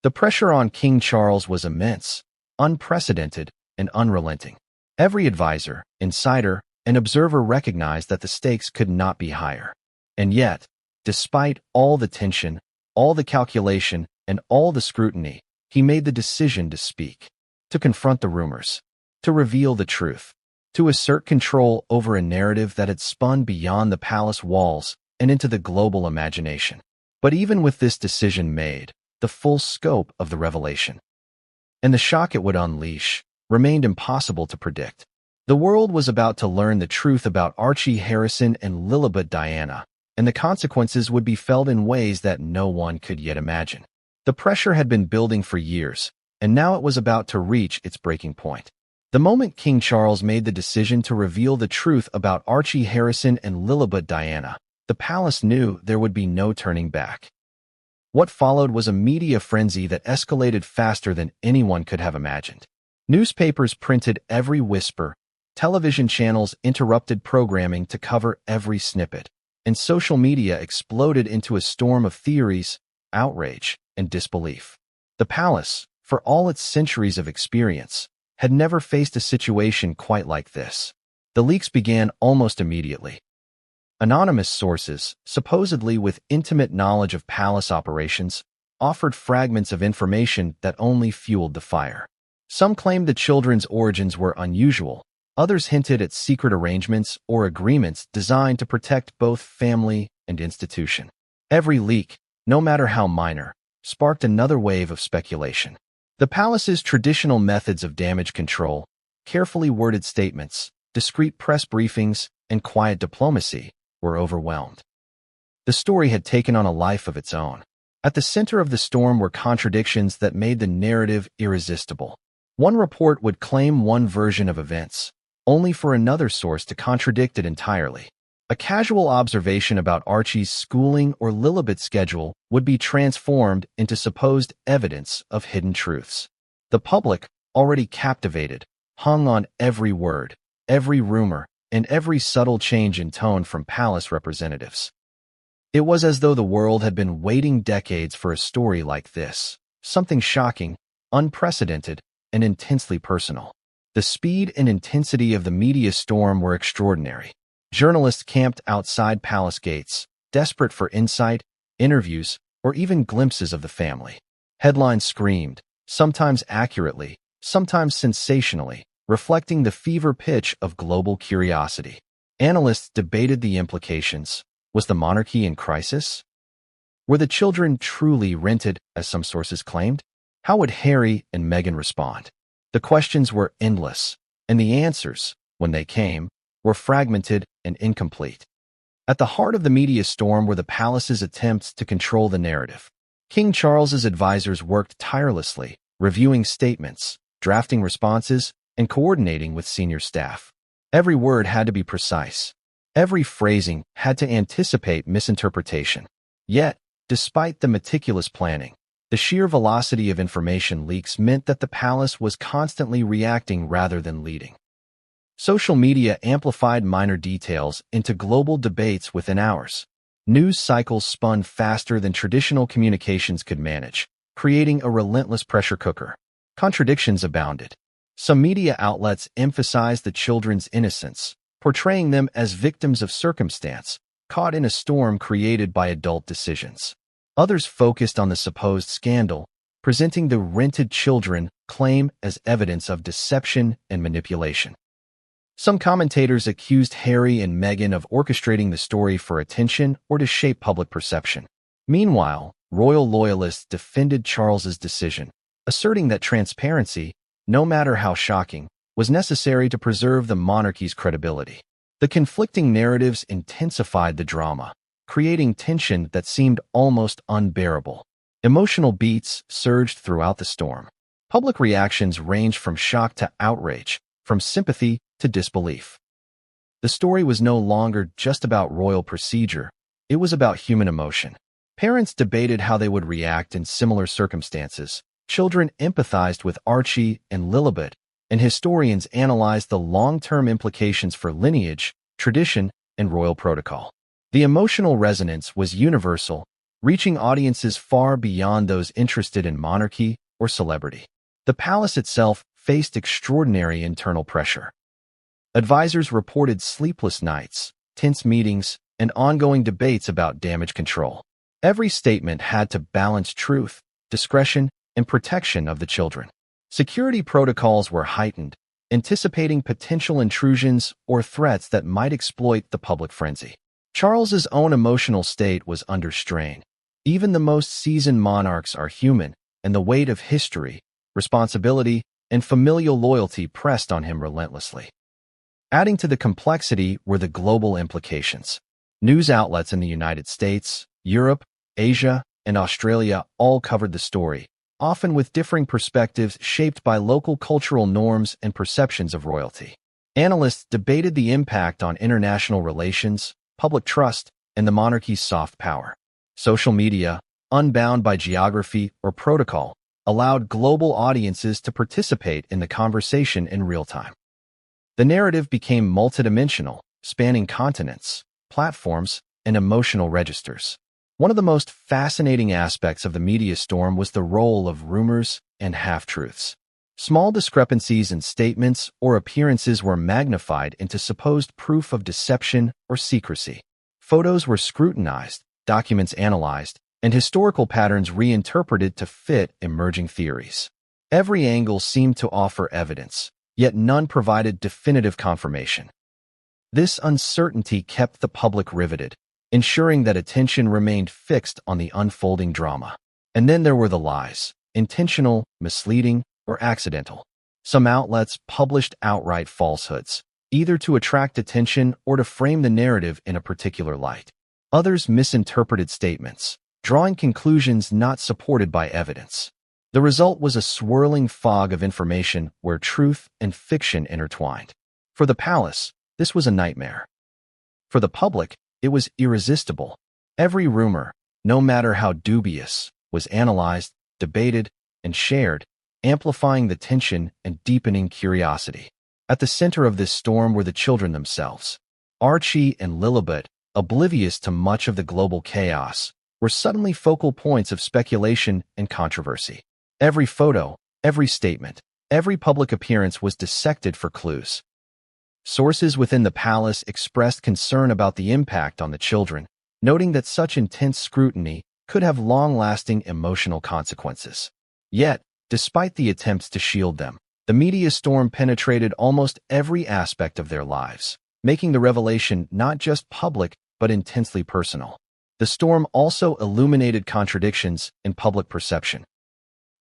The pressure on King Charles was immense, unprecedented, and unrelenting. Every advisor, insider, and observer recognized that the stakes could not be higher. And yet, despite all the tension, all the calculation, and all the scrutiny, he made the decision to speak, to confront the rumors, to reveal the truth, to assert control over a narrative that had spun beyond the palace walls and into the global imagination. But even with this decision made, the full scope of the revelation, and the shock it would unleash, remained impossible to predict. The world was about to learn the truth about Archie Harrison and Lillibet Diana, and the consequences would be felt in ways that no one could yet imagine. The pressure had been building for years, and now it was about to reach its breaking point. The moment King Charles made the decision to reveal the truth about Archie Harrison and Lillibet Diana, the palace knew there would be no turning back. What followed was a media frenzy that escalated faster than anyone could have imagined. Newspapers printed every whisper, television channels interrupted programming to cover every snippet, and social media exploded into a storm of theories, outrage, and disbelief. The palace, for all its centuries of experience, had never faced a situation quite like this. The leaks began almost immediately. Anonymous sources, supposedly with intimate knowledge of palace operations, offered fragments of information that only fueled the fire. Some claimed the children's origins were unusual, Others hinted at secret arrangements or agreements designed to protect both family and institution. Every leak, no matter how minor, sparked another wave of speculation. The palace's traditional methods of damage control, carefully worded statements, discreet press briefings, and quiet diplomacy were overwhelmed. The story had taken on a life of its own. At the center of the storm were contradictions that made the narrative irresistible. One report would claim one version of events, only for another source to contradict it entirely. A casual observation about Archie's schooling or Lillibet's schedule would be transformed into supposed evidence of hidden truths. The public, already captivated, hung on every word, every rumor, and every subtle change in tone from palace representatives. It was as though the world had been waiting decades for a story like this, something shocking, unprecedented, and intensely personal. The speed and intensity of the media storm were extraordinary. Journalists camped outside palace gates, desperate for insight, interviews, or even glimpses of the family. Headlines screamed, sometimes accurately, sometimes sensationally, reflecting the fever pitch of global curiosity. Analysts debated the implications. Was the monarchy in crisis? Were the children truly rented, as some sources claimed? How would Harry and Meghan respond? The questions were endless, and the answers, when they came, were fragmented and incomplete. At the heart of the media storm were the palace's attempts to control the narrative. King Charles's advisors worked tirelessly, reviewing statements, drafting responses, and coordinating with senior staff. Every word had to be precise. Every phrasing had to anticipate misinterpretation. Yet, despite the meticulous planning, the sheer velocity of information leaks meant that the palace was constantly reacting rather than leading. Social media amplified minor details into global debates within hours. News cycles spun faster than traditional communications could manage, creating a relentless pressure cooker. Contradictions abounded. Some media outlets emphasized the children's innocence, portraying them as victims of circumstance, caught in a storm created by adult decisions. Others focused on the supposed scandal, presenting the rented children claim as evidence of deception and manipulation. Some commentators accused Harry and Meghan of orchestrating the story for attention or to shape public perception. Meanwhile, royal loyalists defended Charles's decision, asserting that transparency, no matter how shocking, was necessary to preserve the monarchy's credibility. The conflicting narratives intensified the drama, creating tension that seemed almost unbearable. Emotional beats surged throughout the storm. Public reactions ranged from shock to outrage, from sympathy to disbelief. The story was no longer just about royal procedure, it was about human emotion. Parents debated how they would react in similar circumstances. Children empathized with Archie and Lillibet, and historians analyzed the long-term implications for lineage, tradition, and royal protocol. The emotional resonance was universal, reaching audiences far beyond those interested in monarchy or celebrity. The palace itself faced extraordinary internal pressure. Advisors reported sleepless nights, tense meetings, and ongoing debates about damage control. Every statement had to balance truth, discretion, and protection of the children. Security protocols were heightened, anticipating potential intrusions or threats that might exploit the public frenzy. Charles's own emotional state was under strain. Even the most seasoned monarchs are human, and the weight of history, responsibility, and familial loyalty pressed on him relentlessly. Adding to the complexity were the global implications. News outlets in the United States, Europe, Asia, and Australia all covered the story, often with differing perspectives shaped by local cultural norms and perceptions of royalty. Analysts debated the impact on international relations, public trust, and the monarchy's soft power. Social media, unbound by geography or protocol, allowed global audiences to participate in the conversation in real time. The narrative became multidimensional, spanning continents, platforms, and emotional registers. One of the most fascinating aspects of the media storm was the role of rumors and half-truths. Small discrepancies in statements or appearances were magnified into supposed proof of deception or secrecy. Photos were scrutinized, documents analyzed, and historical patterns reinterpreted to fit emerging theories. Every angle seemed to offer evidence, yet none provided definitive confirmation. This uncertainty kept the public riveted, ensuring that attention remained fixed on the unfolding drama. And then there were the lies, intentional, misleading, or accidental. Some outlets published outright falsehoods, either to attract attention or to frame the narrative in a particular light. Others misinterpreted statements, drawing conclusions not supported by evidence. The result was a swirling fog of information where truth and fiction intertwined. For the palace, this was a nightmare. For the public, it was irresistible. Every rumor, no matter how dubious, was analyzed, debated, and shared, amplifying the tension and deepening curiosity. At the center of this storm were the children themselves. Archie and Lillibet, oblivious to much of the global chaos, were suddenly focal points of speculation and controversy. Every photo, every statement, every public appearance was dissected for clues. Sources within the palace expressed concern about the impact on the children, noting that such intense scrutiny could have long-lasting emotional consequences. Yet, despite the attempts to shield them, the media storm penetrated almost every aspect of their lives, making the revelation not just public but intensely personal. The storm also illuminated contradictions in public perception.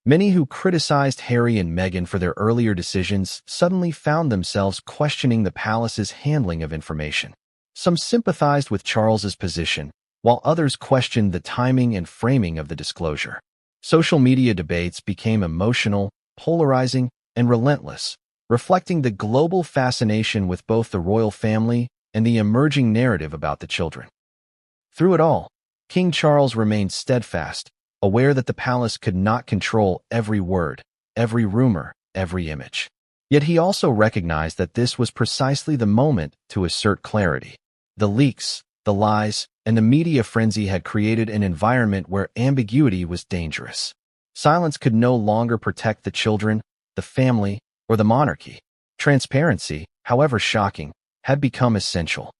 Many who criticized Harry and Meghan for their earlier decisions suddenly found themselves questioning the palace's handling of information. Some sympathized with Charles's position, while others questioned the timing and framing of the disclosure. Social media debates became emotional, polarizing, and relentless, reflecting the global fascination with both the royal family and the emerging narrative about the children. Through it all, King Charles remained steadfast, aware that the palace could not control every word, every rumor, every image. Yet he also recognized that this was precisely the moment to assert clarity. The leaks, the lies, and the media frenzy had created an environment where ambiguity was dangerous. Silence could no longer protect the children, the family, or the monarchy. Transparency, however shocking, had become essential.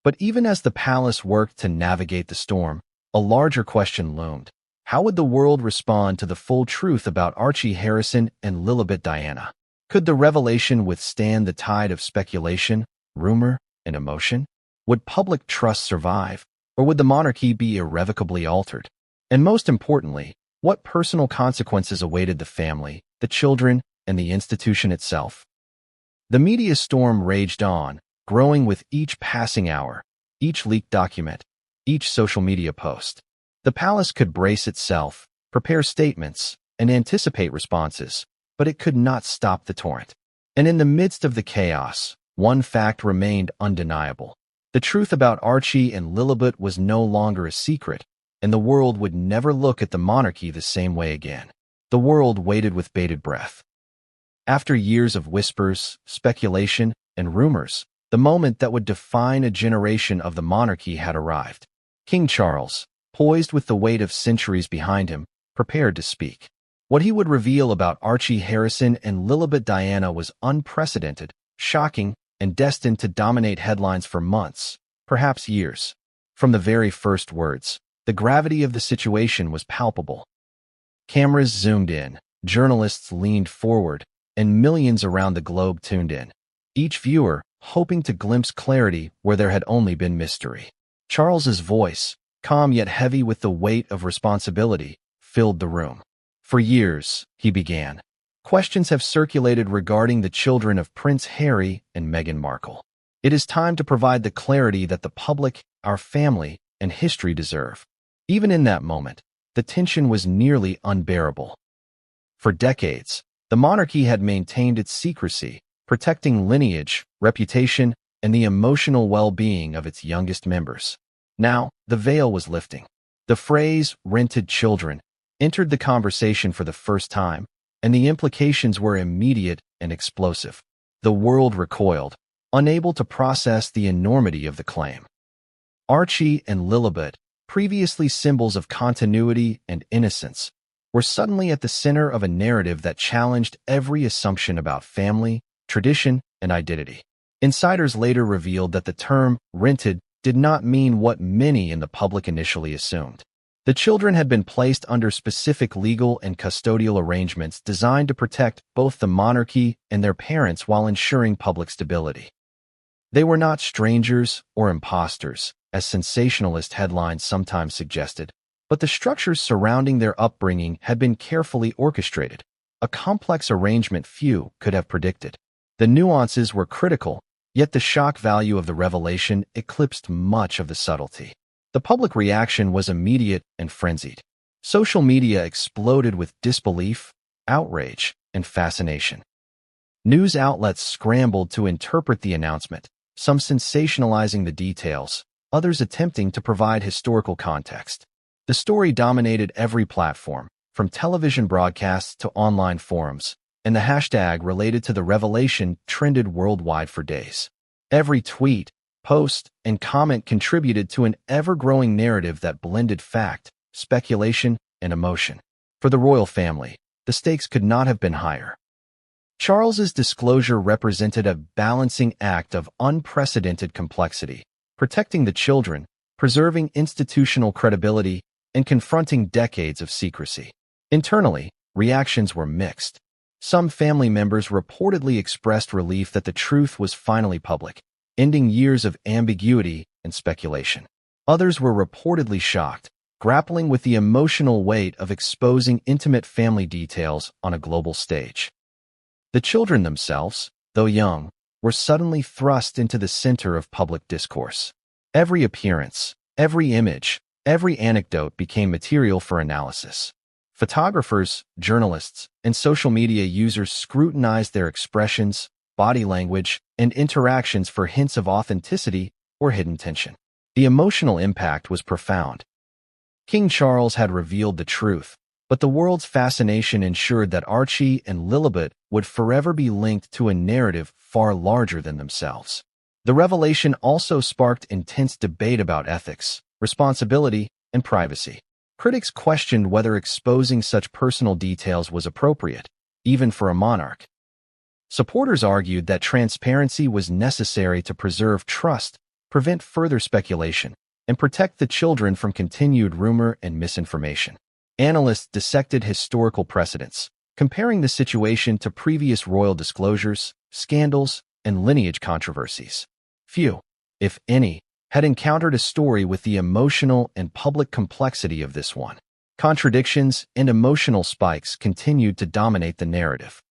But even as the palace worked to navigate the storm, a larger question loomed. How would the world respond to the full truth about Archie Harrison and Lillibet Diana? Could the revelation withstand the tide of speculation, rumor, and emotion? Would public trust survive, or would the monarchy be irrevocably altered? And most importantly, what personal consequences awaited the family, the children, and the institution itself? The media storm raged on, growing with each passing hour, each leaked document, each social media post. The palace could brace itself, prepare statements, and anticipate responses, but it could not stop the torrent. And in the midst of the chaos, one fact remained undeniable. The truth about Archie and Lillibet was no longer a secret, and the world would never look at the monarchy the same way again. The world waited with bated breath. After years of whispers, speculation, and rumors, the moment that would define a generation of the monarchy had arrived. King Charles, poised with the weight of centuries behind him, prepared to speak. What he would reveal about Archie Harrison and Lillibet Diana was unprecedented, shocking, and destined to dominate headlines for months, perhaps years. From the very first words, the gravity of the situation was palpable. Cameras zoomed in, journalists leaned forward, and millions around the globe tuned in, each viewer hoping to glimpse clarity where there had only been mystery. Charles's voice, calm yet heavy with the weight of responsibility, filled the room. For years, he began, questions have circulated regarding the children of Prince Harry and Meghan Markle. It is time to provide the clarity that the public, our family, and history deserve. Even in that moment, the tension was nearly unbearable. For decades, the monarchy had maintained its secrecy, protecting lineage, reputation, and the emotional well-being of its youngest members. Now, the veil was lifting. The phrase, rented children, entered the conversation for the first time, and the implications were immediate and explosive. The world recoiled, unable to process the enormity of the claim. Archie and Lillibet, previously symbols of continuity and innocence, were suddenly at the center of a narrative that challenged every assumption about family, tradition, and identity. Insiders later revealed that the term rented did not mean what many in the public initially assumed. The children had been placed under specific legal and custodial arrangements designed to protect both the monarchy and their parents while ensuring public stability. They were not strangers or imposters, as sensationalist headlines sometimes suggested, but the structures surrounding their upbringing had been carefully orchestrated, a complex arrangement few could have predicted. The nuances were critical, yet the shock value of the revelation eclipsed much of the subtlety. The public reaction was immediate and frenzied. Social media exploded with disbelief, outrage, and fascination. News outlets scrambled to interpret the announcement, some sensationalizing the details, others attempting to provide historical context. The story dominated every platform, from television broadcasts to online forums, and the hashtag related to the revelation trended worldwide for days. Every tweet, post, and comment contributed to an ever-growing narrative that blended fact, speculation, and emotion. For the royal family, the stakes could not have been higher. Charles's disclosure represented a balancing act of unprecedented complexity, protecting the children, preserving institutional credibility, and confronting decades of secrecy. Internally, reactions were mixed. Some family members reportedly expressed relief that the truth was finally public, ending years of ambiguity and speculation. Others were reportedly shocked, grappling with the emotional weight of exposing intimate family details on a global stage. The children themselves, though young, were suddenly thrust into the center of public discourse. Every appearance, every image, every anecdote became material for analysis. Photographers, journalists, and social media users scrutinized their expressions, body language, and interactions for hints of authenticity or hidden tension. The emotional impact was profound. King Charles had revealed the truth, but the world's fascination ensured that Archie and Lillibet would forever be linked to a narrative far larger than themselves. The revelation also sparked intense debate about ethics, responsibility, and privacy. Critics questioned whether exposing such personal details was appropriate, even for a monarch. Supporters argued that transparency was necessary to preserve trust, prevent further speculation, and protect the children from continued rumor and misinformation. Analysts dissected historical precedents, comparing the situation to previous royal disclosures, scandals, and lineage controversies. Few, if any, had encountered a story with the emotional and public complexity of this one. Contradictions and emotional spikes continued to dominate the narrative.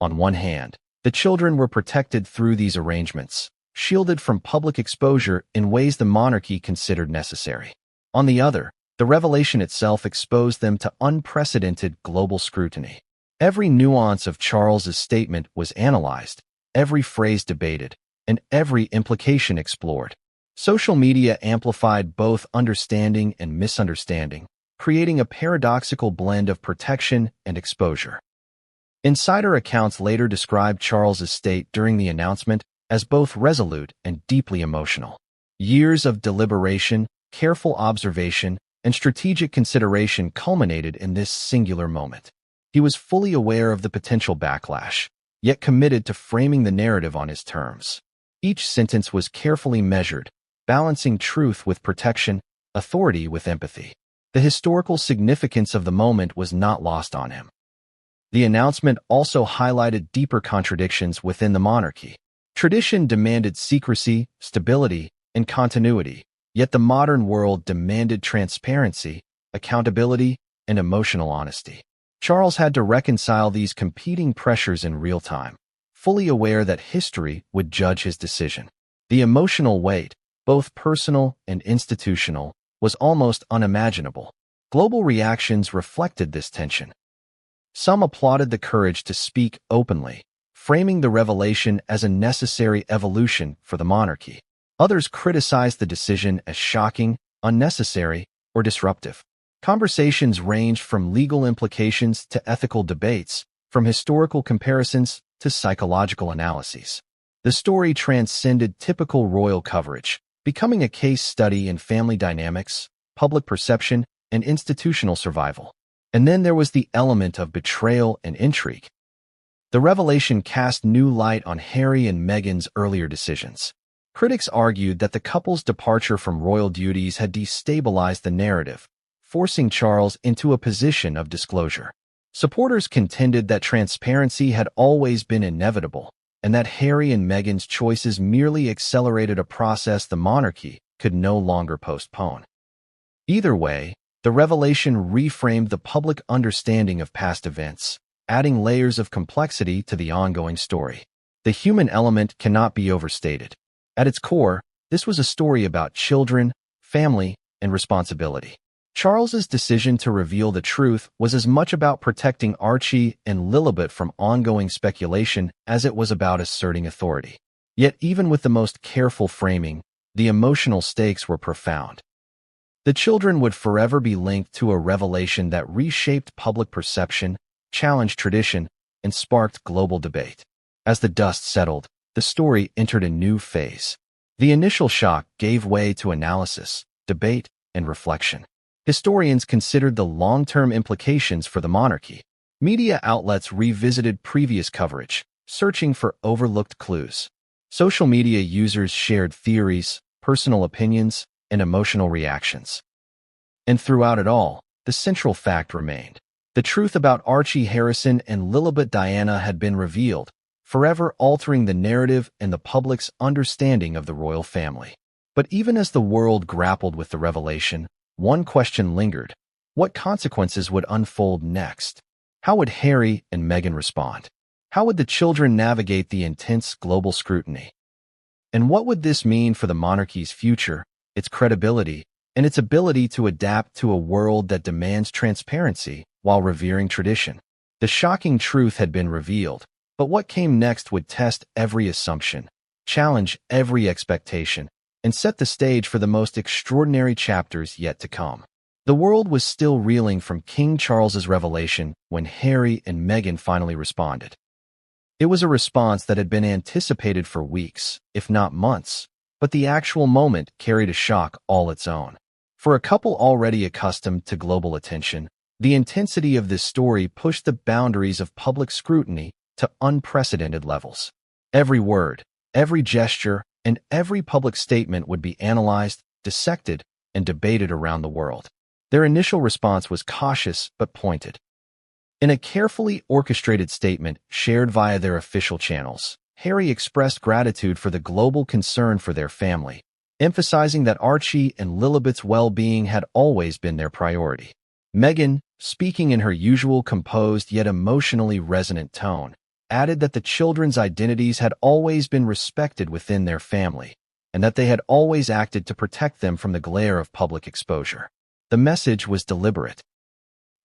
On one hand, the children were protected through these arrangements, shielded from public exposure in ways the monarchy considered necessary. On the other, the revelation itself exposed them to unprecedented global scrutiny. Every nuance of Charles's statement was analyzed, every phrase debated, and every implication explored. Social media amplified both understanding and misunderstanding, creating a paradoxical blend of protection and exposure. Insider accounts later described Charles's state during the announcement as both resolute and deeply emotional. Years of deliberation, careful observation, and strategic consideration culminated in this singular moment. He was fully aware of the potential backlash, yet committed to framing the narrative on his terms. Each sentence was carefully measured, balancing truth with protection, authority with empathy. The historical significance of the moment was not lost on him. The announcement also highlighted deeper contradictions within the monarchy. Tradition demanded secrecy, stability, and continuity, yet the modern world demanded transparency, accountability, and emotional honesty. Charles had to reconcile these competing pressures in real time, fully aware that history would judge his decision. The emotional weight, both personal and institutional, was almost unimaginable. Global reactions reflected this tension. Some applauded the courage to speak openly, framing the revelation as a necessary evolution for the monarchy. Others criticized the decision as shocking, unnecessary, or disruptive. Conversations ranged from legal implications to ethical debates, from historical comparisons to psychological analyses. The story transcended typical royal coverage, becoming a case study in family dynamics, public perception, and institutional survival. And then there was the element of betrayal and intrigue. The revelation cast new light on Harry and Meghan's earlier decisions. Critics argued that the couple's departure from royal duties had destabilized the narrative, forcing Charles into a position of disclosure. Supporters contended that transparency had always been inevitable, and that Harry and Meghan's choices merely accelerated a process the monarchy could no longer postpone. Either way, the revelation reframed the public understanding of past events, adding layers of complexity to the ongoing story. The human element cannot be overstated. At its core, this was a story about children, family, and responsibility. Charles's decision to reveal the truth was as much about protecting Archie and Lillibet from ongoing speculation as it was about asserting authority. Yet even with the most careful framing, the emotional stakes were profound. The children would forever be linked to a revelation that reshaped public perception, challenged tradition, and sparked global debate. As the dust settled, the story entered a new phase. The initial shock gave way to analysis, debate, and reflection. Historians considered the long-term implications for the monarchy. Media outlets revisited previous coverage, searching for overlooked clues. Social media users shared theories, personal opinions, and emotional reactions. And throughout it all, the central fact remained. The truth about Archie Harrison and Lillibet Diana had been revealed, forever altering the narrative and the public's understanding of the royal family. But even as the world grappled with the revelation, one question lingered. What consequences would unfold next? How would Harry and Meghan respond? How would the children navigate the intense global scrutiny? And what would this mean for the monarchy's future, its credibility, and its ability to adapt to a world that demands transparency while revering tradition? The shocking truth had been revealed, but what came next would test every assumption, challenge every expectation, and set the stage for the most extraordinary chapters yet to come. The world was still reeling from King Charles's revelation when Harry and Meghan finally responded. It was a response that had been anticipated for weeks, if not months, but the actual moment carried a shock all its own. For a couple already accustomed to global attention, the intensity of this story pushed the boundaries of public scrutiny to unprecedented levels. Every word, every gesture, and every public statement would be analyzed, dissected, and debated around the world. Their initial response was cautious but pointed. In a carefully orchestrated statement shared via their official channels, Harry expressed gratitude for the global concern for their family, emphasizing that Archie and Lillibet's well-being had always been their priority. Meghan, speaking in her usual composed yet emotionally resonant tone, added that the children's identities had always been respected within their family, and that they had always acted to protect them from the glare of public exposure. The message was deliberate.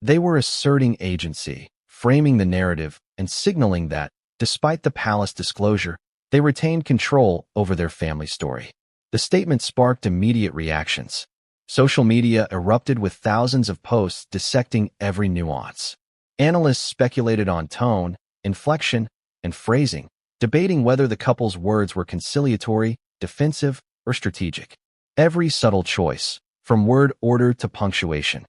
They were asserting agency, framing the narrative, and signaling that, despite the palace disclosure, they retained control over their family story. The statement sparked immediate reactions. Social media erupted with thousands of posts dissecting every nuance. Analysts speculated on tone, inflection, and phrasing, debating whether the couple's words were conciliatory, defensive, or strategic. Every subtle choice, from word order to punctuation,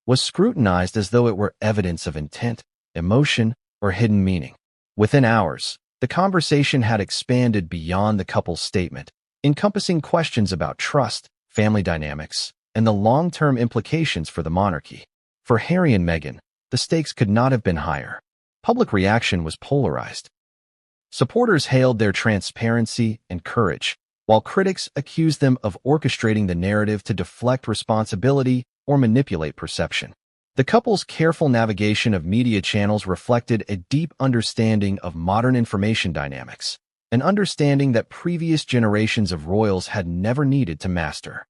was scrutinized as though it were evidence of intent, emotion, or hidden meaning. Within hours, the conversation had expanded beyond the couple's statement, encompassing questions about trust, family dynamics, and the long-term implications for the monarchy. For Harry and Meghan, the stakes could not have been higher. Public reaction was polarized. Supporters hailed their transparency and courage, while critics accused them of orchestrating the narrative to deflect responsibility or manipulate perception. The couple's careful navigation of media channels reflected a deep understanding of modern information dynamics, an understanding that previous generations of royals had never needed to master.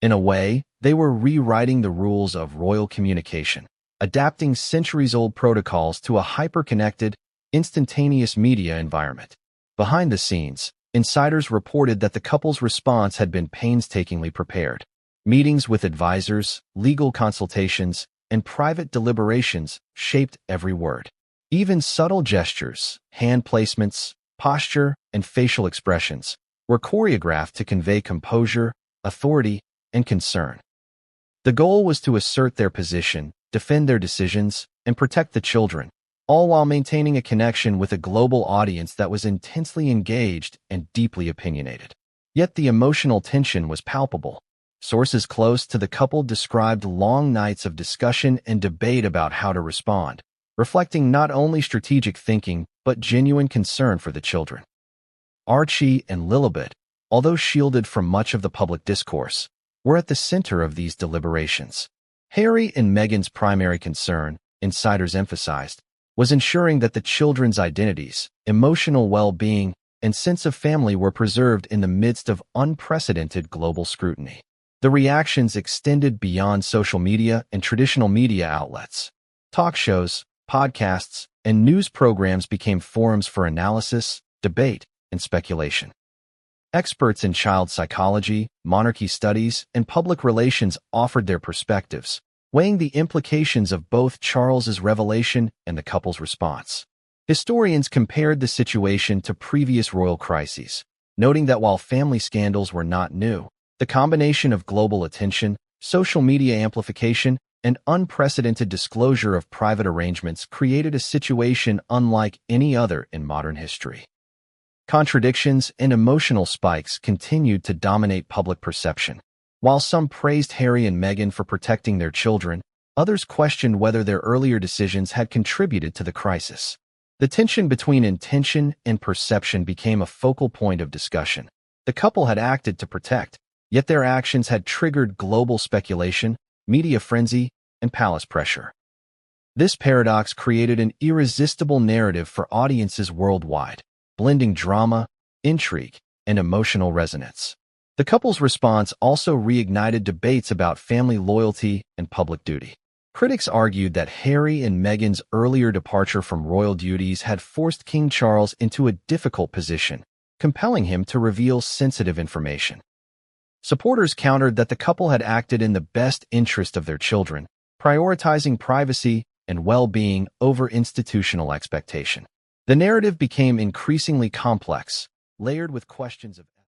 In a way, they were rewriting the rules of royal communication, adapting centuries-old protocols to a hyper-connected, instantaneous media environment. Behind the scenes, insiders reported that the couple's response had been painstakingly prepared. Meetings with advisors, legal consultations, and private deliberations shaped every word. Even subtle gestures, hand placements, posture, and facial expressions were choreographed to convey composure, authority, and concern. The goal was to assert their position, defend their decisions, and protect the children, all while maintaining a connection with a global audience that was intensely engaged and deeply opinionated. Yet the emotional tension was palpable. Sources close to the couple described long nights of discussion and debate about how to respond, reflecting not only strategic thinking but genuine concern for the children. Archie and Lillibet, although shielded from much of the public discourse, were at the center of these deliberations. Harry and Meghan's primary concern, insiders emphasized, was ensuring that the children's identities, emotional well-being, and sense of family were preserved in the midst of unprecedented global scrutiny. The reactions extended beyond social media and traditional media outlets. Talk shows, podcasts, and news programs became forums for analysis, debate, and speculation. Experts in child psychology, monarchy studies, and public relations offered their perspectives, weighing the implications of both Charles's revelation and the couple's response. Historians compared the situation to previous royal crises, noting that while family scandals were not new, the combination of global attention, social media amplification, and unprecedented disclosure of private arrangements created a situation unlike any other in modern history. Contradictions and emotional spikes continued to dominate public perception. While some praised Harry and Meghan for protecting their children, others questioned whether their earlier decisions had contributed to the crisis. The tension between intention and perception became a focal point of discussion. The couple had acted to protect, yet their actions had triggered global speculation, media frenzy, and palace pressure. This paradox created an irresistible narrative for audiences worldwide, blending drama, intrigue, and emotional resonance. The couple's response also reignited debates about family loyalty and public duty. Critics argued that Harry and Meghan's earlier departure from royal duties had forced King Charles into a difficult position, compelling him to reveal sensitive information. Supporters countered that the couple had acted in the best interest of their children, prioritizing privacy and well-being over institutional expectation. The narrative became increasingly complex, layered with questions of